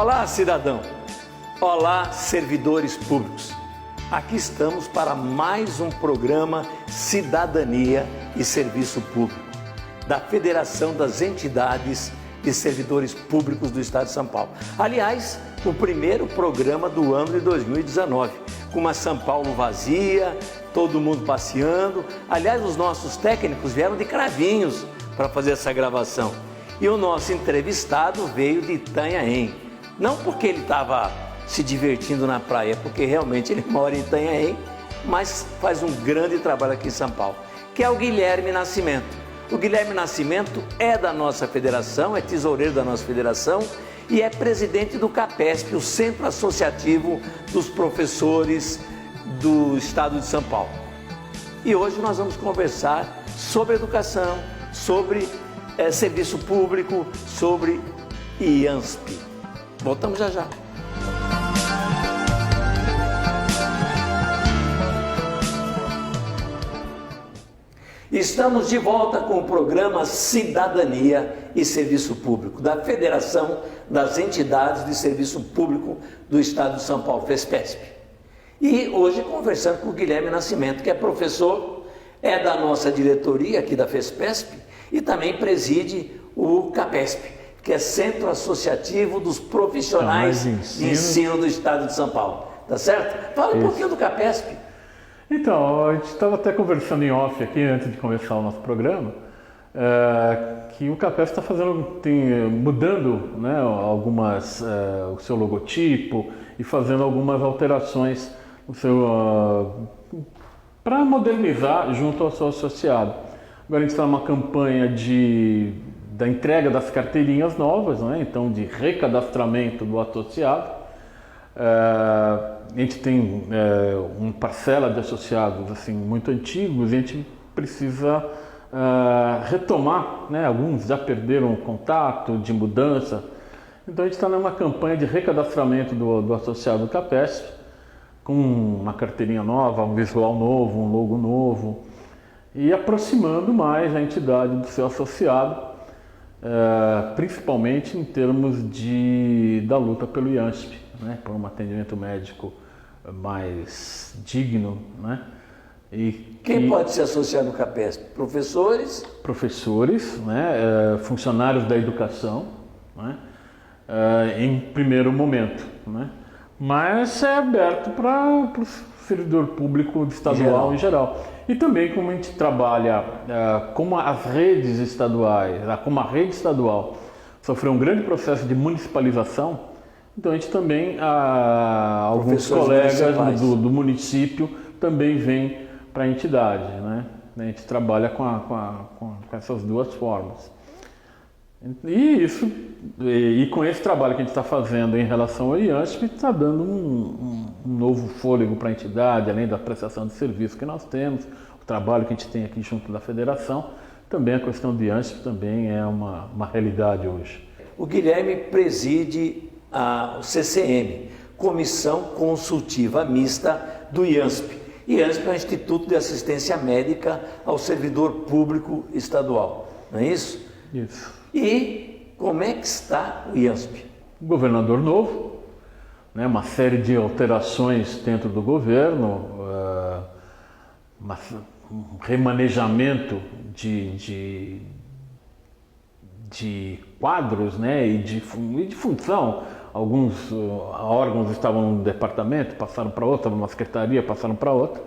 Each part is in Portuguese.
Olá, cidadão! Olá, servidores públicos! Aqui estamos para mais um programa Cidadania e Serviço Público, da Federação das Entidades e Servidores Públicos do Estado de São Paulo. Aliás, o primeiro programa do ano de 2019, com uma São Paulo vazia, todo mundo passeando. Aliás, os nossos técnicos vieram de Cravinhos para fazer essa gravação. E o nosso entrevistado veio de Itanhaém. Não porque ele estava se divertindo na praia, porque realmente ele mora em Itanhaém, mas faz um grande trabalho aqui em São Paulo, que é o Guilherme Nascimento. O Guilherme Nascimento é da nossa federação, é tesoureiro da nossa federação e é presidente do CAPESP, o Centro Associativo dos Professores do Estado de São Paulo. E hoje nós vamos conversar sobre educação, sobre serviço público, sobre IANSP. Voltamos já já. Estamos de volta com o programa Cidadania e Serviço Público, da Federação das Entidades de Serviço Público do Estado de São Paulo, FESPESP. E hoje conversando com o Guilherme Nascimento, que é professor, é da nossa diretoria aqui da FESPESP e também preside o CAPESP, que é Centro Associativo dos Profissionais de Ensino do Estado de São Paulo. Tá certo? Fala um pouquinho do CAPESP. Então, a gente estava até conversando em off aqui, antes de começar o nosso programa, que o CAPESP está mudando, né, o seu logotipo e fazendo algumas alterações para modernizar junto ao seu associado. Agora a gente está numa campanha da entrega das carteirinhas novas, né, então de recadastramento do associado. A gente tem uma parcela de associados assim, muito antigos e a gente precisa retomar, né? Alguns já perderam o contato, de mudança. Então a gente está numa campanha de recadastramento do associado do CAPESP, com uma carteirinha nova, um visual novo, um logo novo, e aproximando mais a entidade do seu associado, principalmente em termos da luta pelo IANSP, né, por um atendimento médico mais digno, né? Quem pode se associar no CAPESP? Professores? Professores, né, funcionários da educação, né, em primeiro momento, né? Mas é aberto para o servidor público estadual em geral. E também como a gente trabalha, como as redes estaduais, como a rede estadual sofreu um grande processo de municipalização, então a gente também, alguns colegas do município também vêm para a entidade, né? A gente trabalha com essas duas formas. E com esse trabalho que a gente está fazendo em relação ao IANSP, está dando um novo fôlego para a entidade, além da prestação de serviço que nós temos, o trabalho que a gente tem aqui junto da federação, também a questão do IANSP também é uma realidade hoje. O Guilherme preside o CCM, Comissão Consultiva Mista do IANSP. IANSP é o Instituto de Assistência Médica ao Servidor Público Estadual, não é isso? Isso. E como é que está o IANSP? Governador novo, né, uma série de alterações dentro do governo, um remanejamento de quadros, né, e de função. Alguns órgãos estavam no departamento, passaram para outra, numa secretaria, passaram para outra.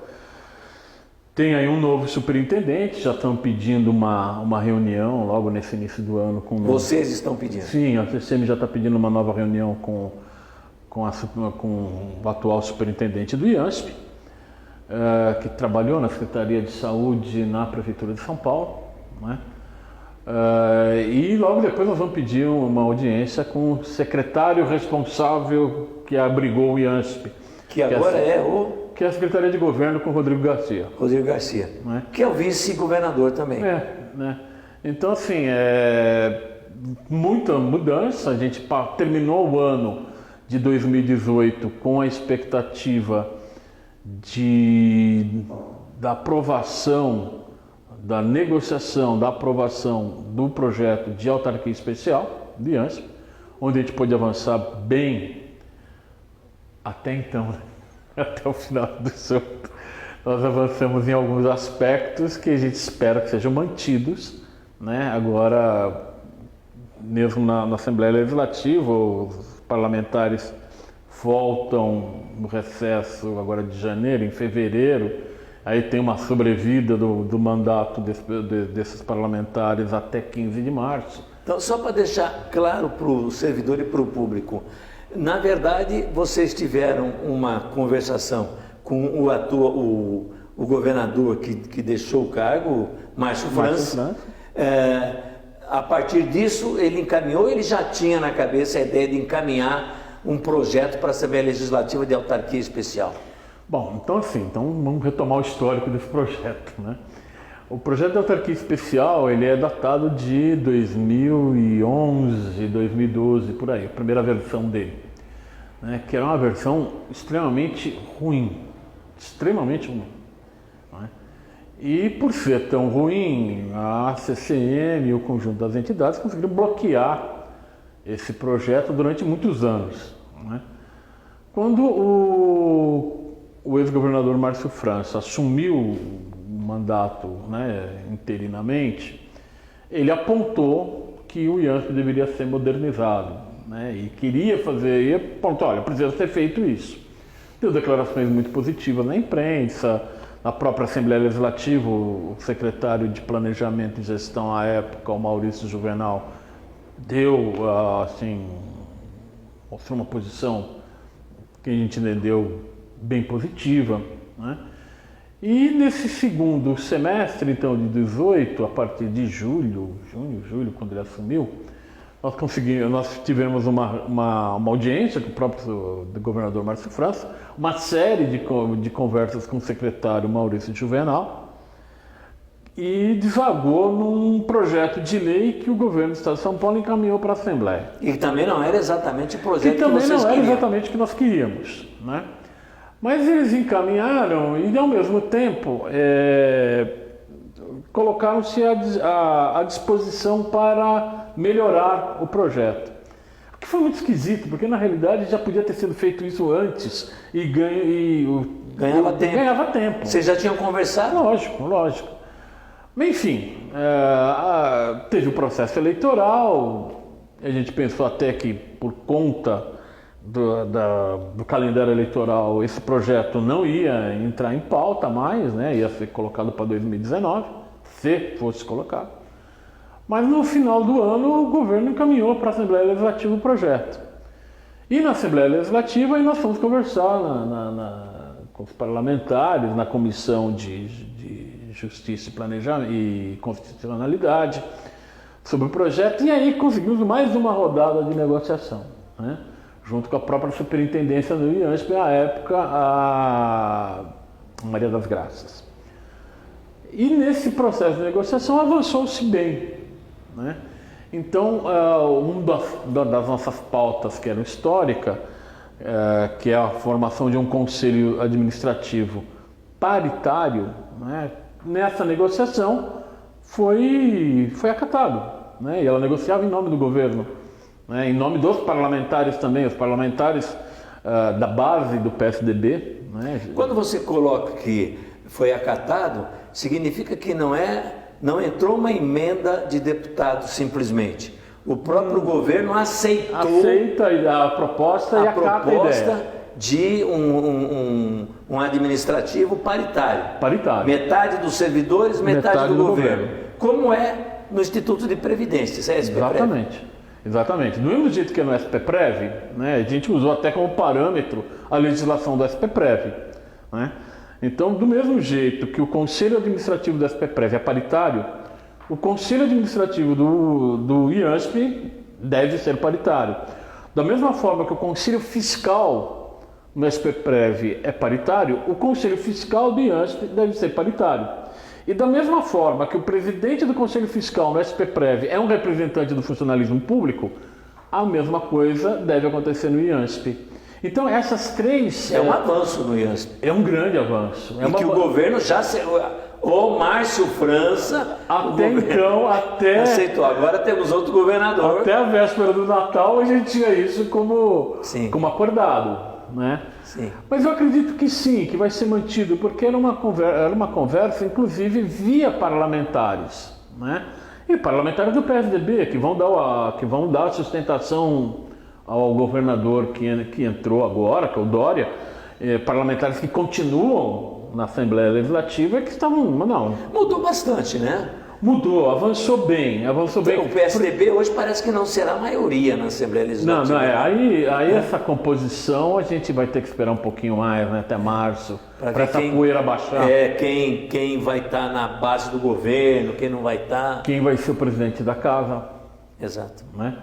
Tem aí um novo superintendente, já estão pedindo uma reunião logo nesse início do ano. Vocês estão pedindo? Sim, a CCM já está pedindo uma nova reunião com o atual superintendente do IANSP, que trabalhou na Secretaria de Saúde na Prefeitura de São Paulo, né? E logo depois nós vamos pedir uma audiência com o secretário responsável que abrigou o IANSP. Que agora que é a Secretaria de Governo com o Rodrigo Garcia. Rodrigo Garcia, né? Que é o vice-governador também. Né? Então, assim, muita mudança. A gente terminou o ano de 2018 com a expectativa da aprovação, da negociação, da aprovação do projeto de autarquia especial, do IANSP, onde a gente pôde avançar bem até então, né? Até o final do seu. Nós avançamos em alguns aspectos que a gente espera que sejam mantidos, né? Agora, mesmo na Assembleia Legislativa, os parlamentares voltam no recesso agora de janeiro, em fevereiro, aí tem uma sobrevida do mandato desses parlamentares até 15 de março. Então, só para deixar claro para o servidor e para o público, na verdade, vocês tiveram uma conversação com o governador que deixou o cargo, Márcio França. A partir disso, ele encaminhou, ele já tinha na cabeça a ideia de encaminhar um projeto para a Assembleia Legislativa de Autarquia Especial. Bom, então vamos retomar o histórico desse projeto, né? O projeto de autarquia especial, ele é datado de 2011, 2012, por aí, a primeira versão dele, né? Que era uma versão extremamente ruim, né? E por ser tão ruim, a CCM e o conjunto das entidades conseguiram bloquear esse projeto durante muitos anos, né? Quando o ex-governador Márcio França assumiu o mandato, né, interinamente, ele apontou que o IANSP deveria ser modernizado, né, e queria fazer, e apontou, olha, precisa ser feito isso. Deu declarações muito positivas na imprensa, na própria Assembleia Legislativa, o secretário de Planejamento e Gestão à época, o Maurício Juvenal, mostrou uma posição que a gente entendeu bem positiva, né? E nesse segundo semestre, então, de 18, a partir de julho, quando ele assumiu, nós tivemos uma audiência com o próprio governador Márcio França, uma série de conversas com o secretário Maurício Juvenal, e desagou num projeto de lei que o governo do Estado de São Paulo encaminhou para a Assembleia. E também não era exatamente o projeto que vocês queriam. E também não era exatamente o que nós queríamos, né? Mas eles encaminharam e, ao mesmo tempo, colocaram-se à disposição para melhorar o projeto. O que foi muito esquisito, porque na realidade já podia ter sido feito isso antes e ganhava tempo. Vocês já tinham conversado? Lógico. Enfim, teve o processo eleitoral, a gente pensou até que por conta do calendário eleitoral esse projeto não ia entrar em pauta mais, né? Ia ser colocado para 2019, se fosse colocado. Mas no final do ano o governo encaminhou para a Assembleia Legislativa o projeto. E na Assembleia Legislativa aí nós fomos conversar com os parlamentares, na Comissão de Justiça e Planejamento e Constitucionalidade, sobre o projeto, e aí conseguimos mais uma rodada de negociação, né? Junto com a própria superintendência do IANSP, à época, a Maria das Graças. E nesse processo de negociação avançou-se bem, né? Então, das nossas pautas que eram histórica, que é a formação de um conselho administrativo paritário, né? Nessa negociação foi acatado, né? E ela negociava em nome do governo, né? Em nome dos parlamentares também, os parlamentares da base do PSDB, né? Quando você coloca que foi acatado, significa que não entrou uma emenda de deputado simplesmente. O próprio governo aceita a proposta e acata a ideia de um administrativo paritário. Metade dos servidores, metade do governo. Como é no Instituto de Previdência, isso é SPPrev. Exatamente. Do mesmo jeito que é no SPPrev, né, a gente usou até como parâmetro a legislação do SPPrev, né? Então, do mesmo jeito que o Conselho Administrativo do SPPrev é paritário, o Conselho Administrativo do IANSP deve ser paritário. Da mesma forma que o Conselho Fiscal no SPPrev é paritário, o Conselho Fiscal do IANSP deve ser paritário. E da mesma forma que o presidente do Conselho Fiscal no SPPrev é um representante do funcionalismo público, a mesma coisa deve acontecer no IANSP. Então essas três... É um avanço no IANSP. É um grande avanço. O governo já... O Márcio França Até então, aceitou. Agora temos outro governador. Até a véspera do Natal a gente tinha isso como acordado, né? Sim. Mas eu acredito que sim, que vai ser mantido, porque era uma conversa, inclusive, via parlamentares, né? E parlamentares do PSDB, que vão dar sustentação ao governador que entrou agora, que é o Dória, parlamentares que continuam na Assembleia Legislativa e que estavam... Não, mudou bastante, né? Mudou, avançou bem. O PSDB hoje parece que não será a maioria na Assembleia Legislativa. Aí essa composição a gente vai ter que esperar um pouquinho mais, né, até março, para essa poeira baixar. Quem vai estar na base do governo, quem não vai estar. Quem vai ser o presidente da casa. Exato. Né?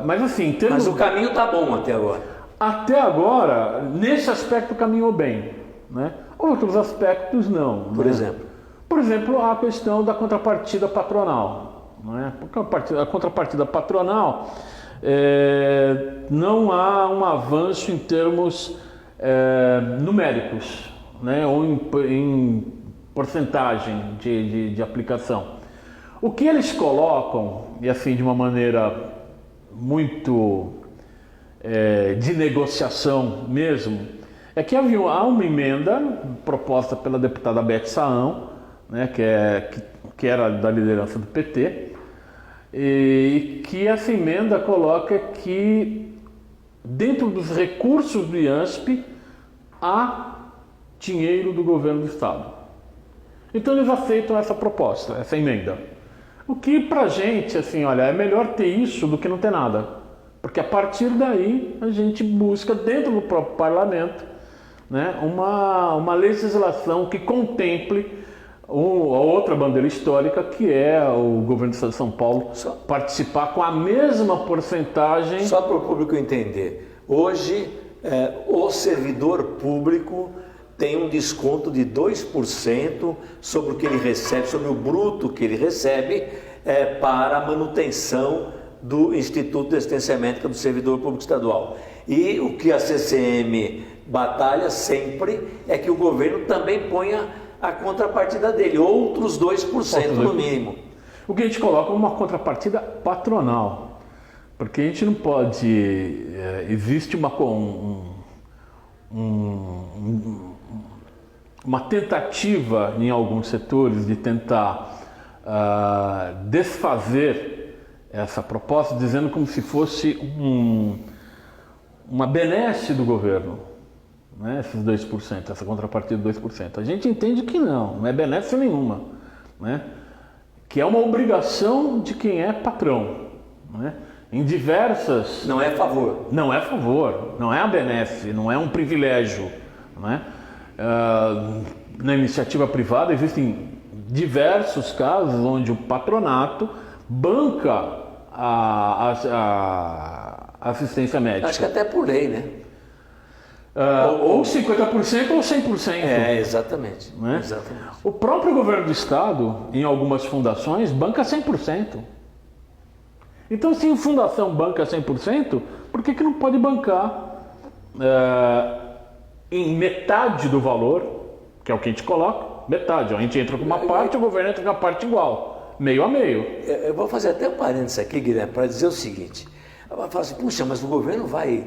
Mas assim... Mas o caminho está bom até agora. Até agora, nesse aspecto caminhou bem, né? Outros aspectos não. Por exemplo? Por exemplo, a questão da contrapartida patronal, né? Porque a contrapartida patronal não há um avanço em termos numéricos, né? Ou em porcentagem de aplicação. O que eles colocam, e assim de uma maneira muito de negociação mesmo, é que há uma emenda proposta pela deputada Beth Saão, né, que era da liderança do PT, e que essa emenda coloca que dentro dos recursos do IANSP há dinheiro do governo do estado. Então eles aceitam essa proposta, essa emenda. O que pra gente, assim, olha, é melhor ter isso do que não ter nada. Porque a partir daí a gente busca dentro do próprio parlamento, né, uma legislação que contemple a outra bandeira histórica, que é o governo do estado de São Paulo participar com a mesma porcentagem. Só para o público entender, hoje o servidor público tem um desconto de 2% sobre o que ele recebe, sobre o bruto que ele recebe para a manutenção do Instituto de Assistência Médica do Servidor Público Estadual. E o que a CCM batalha sempre é que o governo também ponha a contrapartida dele, outros 2% no mínimo. O que a gente coloca é uma contrapartida patronal, porque a gente não pode... existe uma tentativa em alguns setores de tentar desfazer essa proposta, dizendo como se fosse uma benesse do governo, né? Esses 2%, essa contrapartida de 2%. A gente entende que não é benesse nenhuma, né? Que é uma obrigação de quem é patrão, né? Em diversas... Não é favor. Não é favor, não é a benesse, não é um privilégio, né? Na iniciativa privada existem diversos casos onde o patronato banca a assistência médica. Acho que até por lei, né? Ou 50% ou 100%. Exatamente, Né? Exatamente. O próprio governo do estado, em algumas fundações, banca 100%. Então, se a fundação banca 100%, por que não pode bancar em metade do valor, que é o que a gente coloca? Metade. A gente entra com uma parte, o governo entra com a parte igual. Meio a meio. Eu vou fazer até um parênteses aqui, Guilherme, para dizer o seguinte. Vai falar assim, puxa, mas o governo vai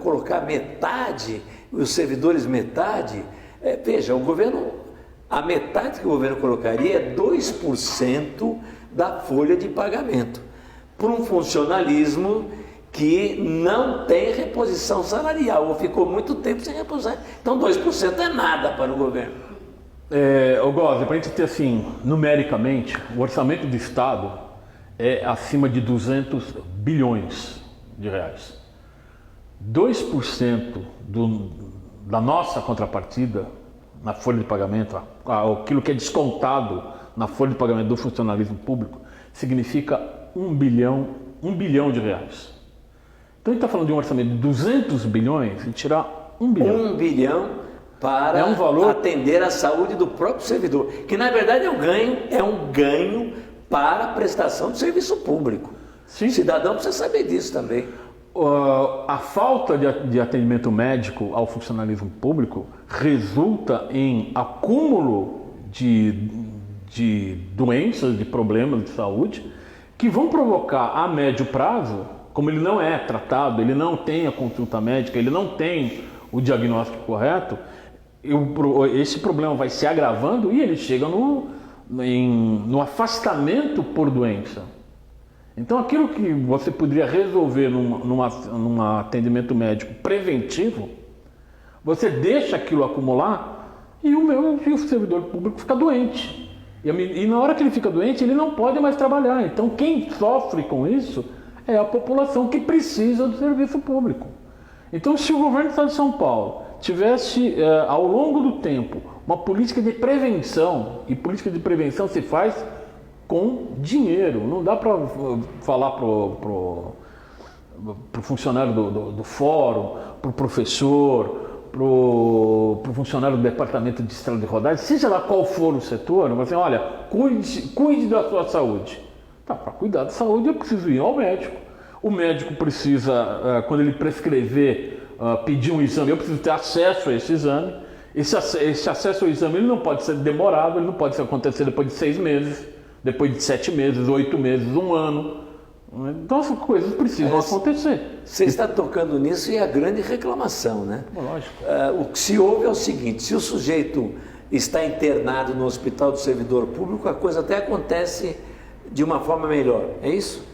colocar metade, os servidores metade. Veja, a metade que o governo colocaria é 2% da folha de pagamento, por um funcionalismo que não tem reposição salarial, ou ficou muito tempo sem reposição. Então 2% é nada para o governo. Gózia, para a gente ter assim, numericamente, o orçamento do Estado é acima de 200 bilhões de reais. 2% da nossa contrapartida na folha de pagamento, aquilo que é descontado na folha de pagamento do funcionalismo público, significa 1 bilhão de reais. Então a gente está falando de um orçamento de 200 bilhões e tirar 1 bilhão. 1 bilhão para atender a saúde do próprio servidor, que na verdade é um ganho para a prestação de serviço público. Sim. O cidadão precisa saber disso também. A falta de atendimento médico ao funcionalismo público resulta em acúmulo de doenças, de problemas de saúde, que vão provocar a médio prazo, como ele não é tratado, ele não tem a consulta médica, ele não tem o diagnóstico correto, esse problema vai se agravando e ele chega no afastamento por doença. Então aquilo que você poderia resolver num atendimento médico preventivo, você deixa aquilo acumular e o servidor público fica doente. E na hora que ele fica doente, ele não pode mais trabalhar. Então quem sofre com isso é a população que precisa do serviço público. Então se o governo do estado de São Paulo tivesse, ao longo do tempo, uma política de prevenção, e política de prevenção se faz com dinheiro, não dá para falar pro funcionário do fórum, pro professor, pro funcionário do departamento de estrada de rodagem, seja lá qual for o setor, mas assim, olha, cuide da sua saúde. Tá, para cuidar da saúde eu preciso ir ao médico. O médico precisa, quando ele prescrever, pedir um exame, eu preciso ter acesso a esse exame. Esse acesso ao exame ele não pode ser demorado, ele não pode acontecer depois de 6 meses, depois de 7 meses, 8 meses, 1 ano. Então essas coisas precisam acontecer. Você está tocando nisso e é a grande reclamação, né? Lógico. O que se ouve é o seguinte: se o sujeito está internado no hospital do servidor público, a coisa até acontece de uma forma melhor, é isso?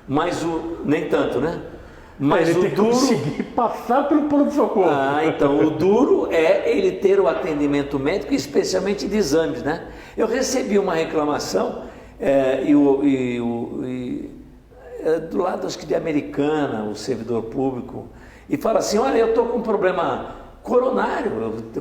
Mas nem tanto, né? Mas ele o tem que duro... conseguir passar pelo pronto-socorro. Então o duro é ele ter o atendimento médico, especialmente de exames, né? Eu recebi uma reclamação do lado, acho que de Americana, o servidor público, e fala assim: olha, eu estou com um problema coronário,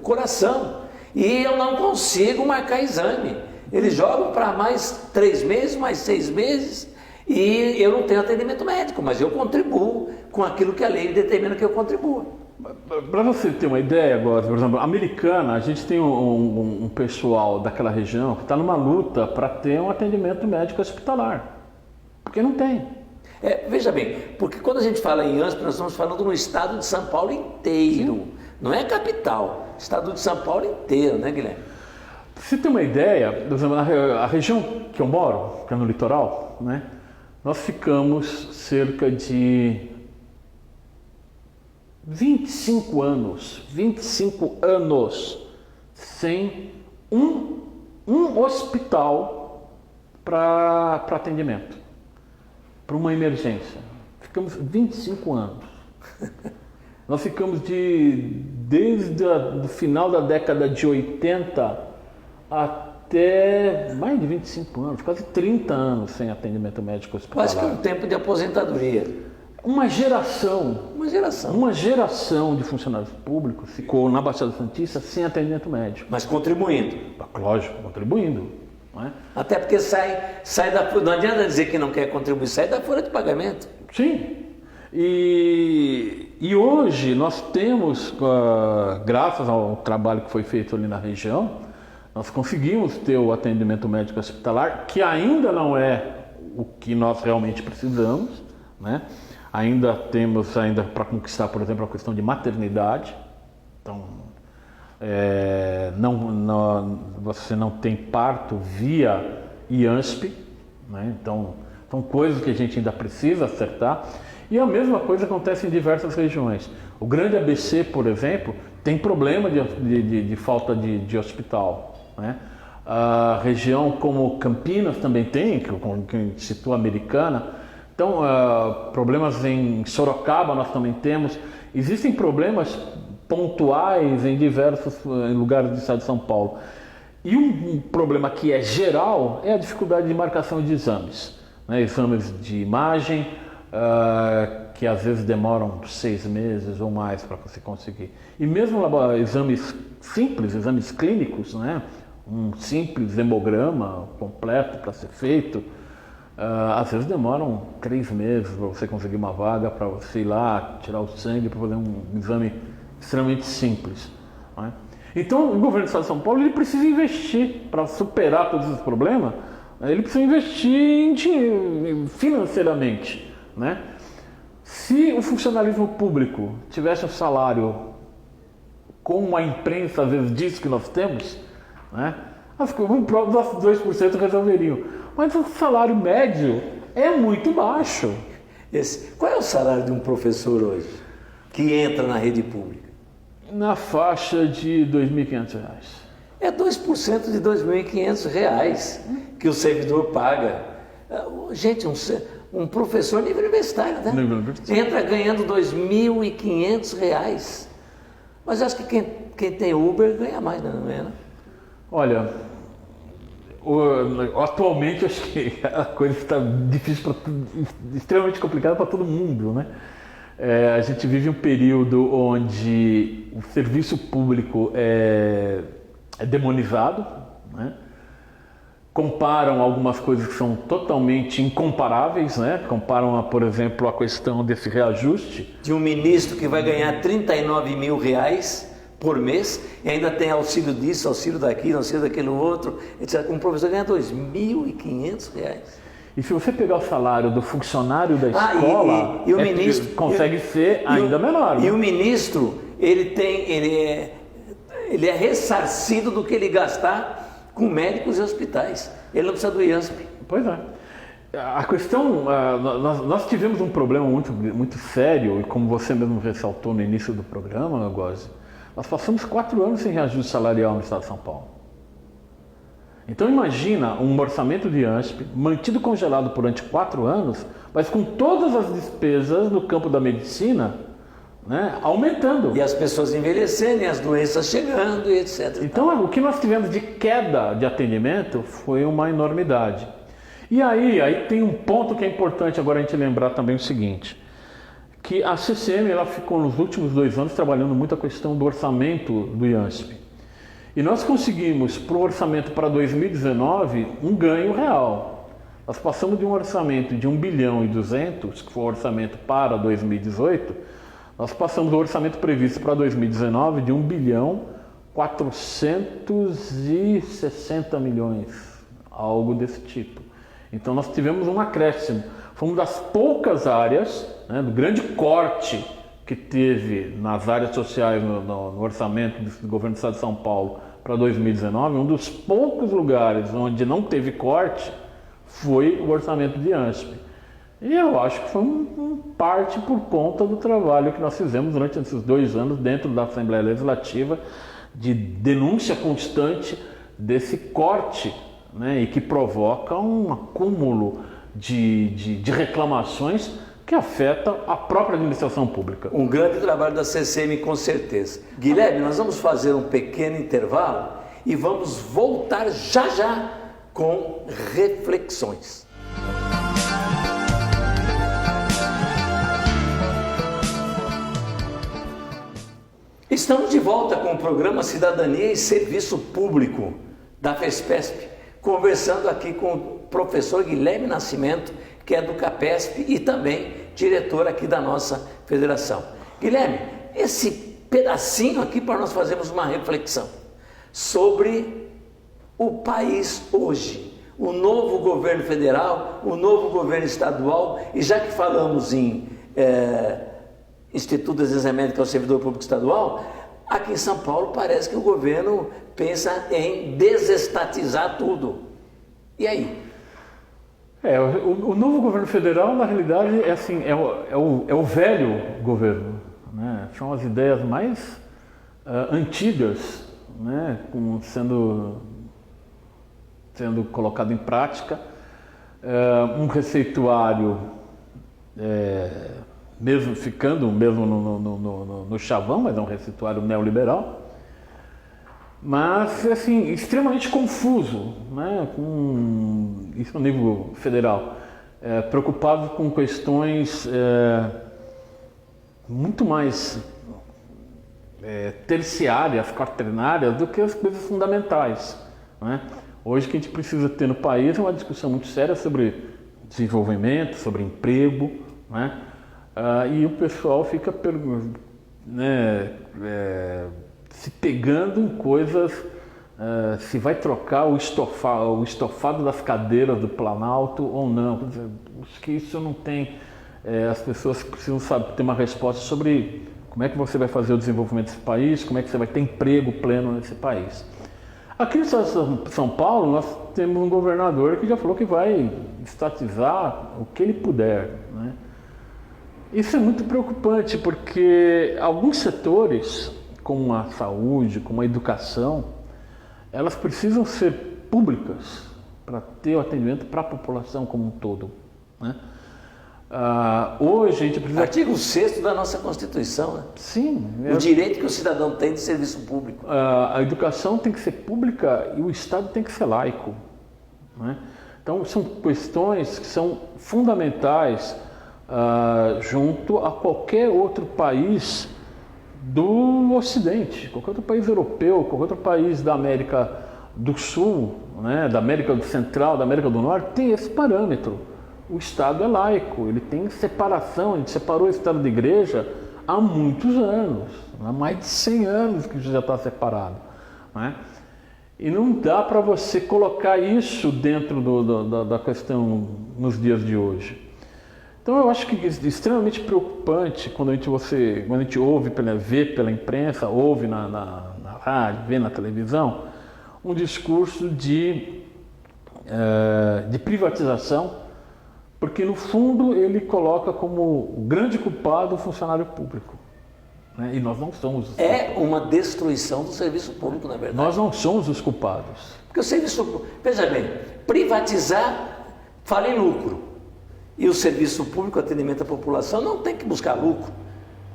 coração, e eu não consigo marcar exame. Eles jogam para mais 3 meses, mais 6 meses, e eu não tenho atendimento médico, mas eu contribuo com aquilo que a lei determina que eu contribua. Para você ter uma ideia agora, por exemplo, Americana, a gente tem um pessoal daquela região que está numa luta para ter um atendimento médico hospitalar, porque não tem. Veja bem, porque quando a gente fala em ANSP, nós estamos falando no estado de São Paulo inteiro. Sim. Não é capital, estado de São Paulo inteiro, né, Guilherme? Pra você ter uma ideia, a região que eu moro, que é no litoral, né, nós ficamos cerca de 25 anos sem um hospital para atendimento, para uma emergência. Ficamos 25 anos. Nós ficamos desde o final da década de 80 até mais de 25 anos, quase 30 anos sem atendimento médico hospitalar. Quase que um tempo de aposentadoria. Uma geração de funcionários públicos ficou na Baixada Santista sem atendimento médico. Mas contribuindo. Lógico, contribuindo. Não é? Até porque sai da... Não adianta dizer que não quer contribuir, sai da folha de pagamento. Sim. E hoje nós temos, graças ao trabalho que foi feito ali na região, nós conseguimos ter o atendimento médico hospitalar, que ainda não é o que nós realmente precisamos, né? Ainda temos para conquistar, por exemplo, a questão de maternidade. Então, você não tem parto via IANSP, né? Então, são coisas que a gente ainda precisa acertar. E a mesma coisa acontece em diversas regiões. O Grande ABC, por exemplo, tem problema de falta de hospital, né? A região como Campinas também tem, que citou a Americana. Então, problemas em Sorocaba nós também temos. Existem problemas pontuais em diversos lugares do estado de São Paulo. E um problema que é geral é a dificuldade de marcação de exames, né? Exames de imagem, que às vezes demoram 6 meses ou mais para você conseguir. E mesmo exames simples, exames clínicos, né? Um simples hemograma completo para ser feito, às vezes demoram 3 meses para você conseguir uma vaga, para você ir lá, tirar o sangue, para fazer um exame extremamente simples, né? Então o governo do estado de São Paulo ele precisa investir para superar todos esses problemas, ele precisa investir em dinheiro, financeiramente, né? Se o funcionalismo público tivesse um salário como a imprensa às vezes diz que nós temos, né? Os 2% resolveriam. Mas o salário médio é muito baixo. Qual é o salário de um professor hoje que entra na rede pública? Na faixa de R$ 2.500. É 2% de R$ 2.500 que o servidor paga. Gente, um professor nível universitário, né? Entra ganhando R$ 2.500. Mas acho que quem tem Uber ganha mais, não é? Né? Olha, atualmente acho que a coisa está difícil, extremamente complicada para todo mundo, né? A gente vive um período onde o serviço público é demonizado, né? Comparam algumas coisas que são totalmente incomparáveis, né? Comparam, por exemplo, a questão desse reajuste. De um ministro que vai ganhar R$ 39 mil por mês e ainda tem auxílio disso, auxílio daquilo, auxílio daquele outro, etc. Um professor ganha R$ 2.500. E se você pegar o salário do funcionário da escola, e o ministro consegue ser ainda menor. E o ministro, ele é ressarcido do que ele gastar com médicos e hospitais. Ele não precisa do IANSP. Pois é. A questão, nós tivemos um problema muito sério, e como você mesmo ressaltou no início do programa, Góes, nós passamos 4 anos sem reajuste salarial no estado de São Paulo. Então imagina um orçamento de IANSP mantido congelado durante 4 anos, mas com todas as despesas no campo da medicina, né, aumentando. E as pessoas envelhecendo, e as doenças chegando, e etc. Então o que nós tivemos de queda de atendimento foi uma enormidade. E aí tem um ponto que é importante agora a gente lembrar também o seguinte, que a CCM ela ficou nos últimos 2 anos trabalhando muito a questão do orçamento do IANSP. E nós conseguimos para o orçamento para 2019 um ganho real. Nós passamos de um orçamento de 1 bilhão e 200, que foi o orçamento para 2018, nós passamos do orçamento previsto para 2019 de 1 bilhão 460 milhões, algo desse tipo. Então nós tivemos um acréscimo. Foi uma das poucas áreas, né, do grande corte que teve nas áreas sociais no orçamento do governo do estado de São Paulo para 2019, um dos poucos lugares onde não teve corte foi o orçamento de IANSP. E eu acho que foi parte por conta do trabalho que nós fizemos durante esses 2 anos dentro da Assembleia Legislativa, de denúncia constante desse corte, né, e que provoca um acúmulo de reclamações que afeta a própria administração pública. Um grande trabalho da CCM, com certeza. Guilherme, nós vamos fazer um pequeno intervalo e vamos voltar já com reflexões. Estamos de volta com o programa Cidadania e Serviço Público da FESPESP, conversando aqui com o professor Guilherme Nascimento, que é do CAPESP e também diretor aqui da nossa federação. Guilherme, esse pedacinho aqui para nós fazermos uma reflexão sobre o país hoje, o novo governo federal, o novo governo estadual, e já que falamos em Instituto de Exercício Médico ao Servidor Público Estadual, aqui em São Paulo parece que o governo pensa em desestatizar tudo. E aí? O novo governo federal, na realidade, é o velho governo, né? São as ideias mais antigas, né? Sendo colocado em prática, um receituário mesmo ficando no chavão, mas é um receituário neoliberal, mas assim, extremamente confuso, né? Isso no nível federal, preocupado com questões muito mais terciárias, quaternárias, do que as coisas fundamentais, né? Hoje o que a gente precisa ter no país é uma discussão muito séria sobre desenvolvimento, sobre emprego, né? E o pessoal fica se pegando em coisas, se vai trocar o estofado das cadeiras do Planalto ou não. Acho que isso não tem. As pessoas precisam ter uma resposta sobre como é que você vai fazer o desenvolvimento desse país, como é que você vai ter emprego pleno nesse país. Aqui no estado de São Paulo, nós temos um governador que já falou que vai estatizar o que ele puder, né? Isso é muito preocupante, porque alguns setores, como a saúde, como a educação, elas precisam ser públicas para ter o atendimento para a população como um todo, né? Hoje a gente precisa... Artigo 6º da nossa Constituição, né? Sim. O direito que o cidadão tem de serviço público. A educação tem que ser pública e o Estado tem que ser laico, né? Então são questões que são fundamentais junto a qualquer outro país do Ocidente, qualquer outro país europeu, qualquer outro país da América do Sul, né, da América Central, da América do Norte, tem esse parâmetro. O Estado é laico, ele tem separação, a gente separou o Estado da Igreja há muitos anos, há mais de 100 anos que já está separado, né? E não dá para você colocar isso dentro da questão nos dias de hoje. Então eu acho que é extremamente preocupante quando a gente ouve, vê pela imprensa, ouve na rádio, vê na televisão, um discurso de privatização, porque no fundo ele coloca como o grande culpado o funcionário público, né? E nós não somos os culpados. É uma destruição do serviço público, na verdade. Nós não somos os culpados. Porque o serviço público, veja bem, privatizar fala em lucro. E o serviço público, atendimento à população, não tem que buscar lucro.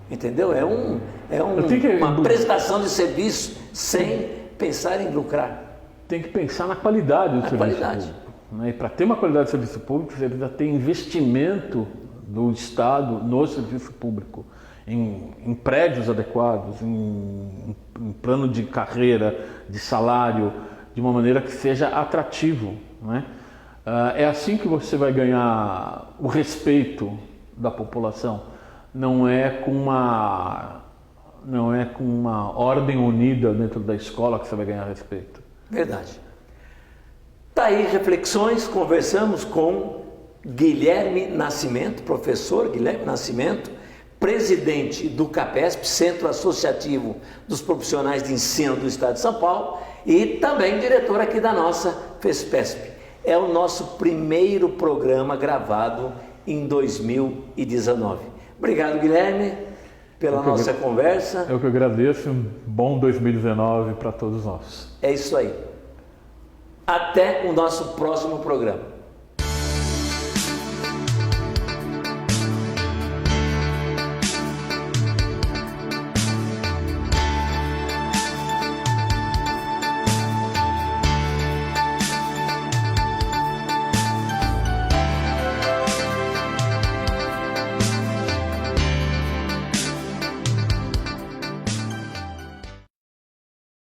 Entendeu? É uma prestação de serviço sem pensar em lucrar. Tem que pensar na qualidade do serviço público, né? E para ter uma qualidade de serviço público, você precisa ter investimento do Estado no serviço público, em prédios adequados, em plano de carreira, de salário, de uma maneira que seja atrativo, né? É assim que você vai ganhar o respeito da população. Não é com uma ordem unida dentro da escola que você vai ganhar respeito. Verdade. Tá aí reflexões, conversamos com Guilherme Nascimento, professor Guilherme Nascimento, presidente do CAPESP, Centro Associativo dos Profissionais de Ensino do Estado de São Paulo, e também diretor aqui da nossa FESPESP. É o nosso primeiro programa gravado em 2019. Obrigado, Guilherme, pela nossa conversa. Eu que agradeço, um bom 2019 para todos nós. É isso aí. Até o nosso próximo programa.